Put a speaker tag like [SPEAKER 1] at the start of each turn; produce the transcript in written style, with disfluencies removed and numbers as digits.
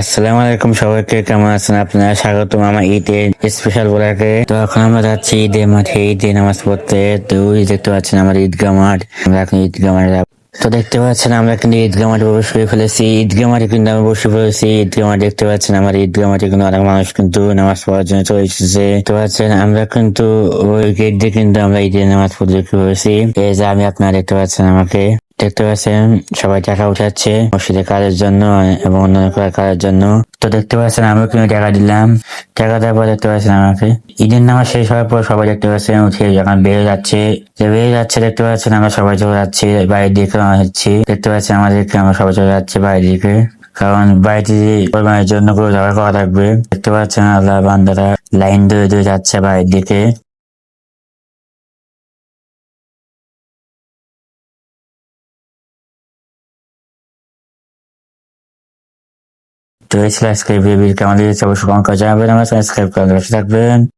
[SPEAKER 1] আসসালামু আলাইকুম, সবাইকে কেমন আছেন আপনারা? স্বাগতম আমার ঈদের স্পেশাল ব্লগে। তো এখন আমরা যাচ্ছি ঈদের মাঠে ঈদে নামাজ পড়তে। তো ওই দেখতে পাচ্ছেন আমার ঈদগাহ মাঠ। আমরা এখন ঈদগাহ মাঠে যাবো। তো দেখতে পাচ্ছেন আমরা কিন্তু ঈদগাহ মাঠে প্রবেশ করে ফেলেছি। ঈদগাহ মাঠে কিন্তু আমি বসে পড়েছি। ঈদগাহ মাঠে দেখতে পাচ্ছেন আমার ঈদগাহ মাঠে কিন্তু অনেক মানুষ কিন্তু নামাজ পড়ার জন্য চলে এসেছে। দেখতে পাচ্ছেন আমরা কিন্তু ওই গেট দিয়ে কিন্তু আমরা ঈদের নামাজ পড়তে পেরেছি। এই যে আমি আপনারা দেখতে পাচ্ছেন আমাকে দেখতে পাচ্ছেন সবাই টাকা উঠাচ্ছে মসজিদের কাজের জন্য এবং অন্যান্য কাজের জন্য। তো দেখতে পাচ্ছেন আমিও কিন্তু টাকা দিলাম। টাকা দেওয়ার পর দেখতে পাচ্ছেন আমাকে ঈদের নামাজ শেষ হওয়ার পর সবাই দেখতে পাচ্ছেন উঠে যখন বেরিয়ে যাচ্ছে। যে বেরিয়ে যাচ্ছে দেখতে পাচ্ছেন আমরা সবাই চলে যাচ্ছি বাইরের দিকে রওনা হচ্ছি। দেখতে পাচ্ছেন আমাদেরকে আমরা সবাই চলে যাচ্ছি বাইরের দিকে, কারণ বাড়িতে কোরবানির জন্য কোনো জোগাড় করা থাকবে। দেখতে পাচ্ছেন আল্লাহ বান্দারা লাইন ধরে ধরে যাচ্ছে বাইরের দিকে। তো এই ছিল আজকে ভিডিও। কেমন লেগেছে অবশ্যই কমেন্ট করে জানাবেন। আমার সাবস্ক্রাইব করে পাশে থাকবেন।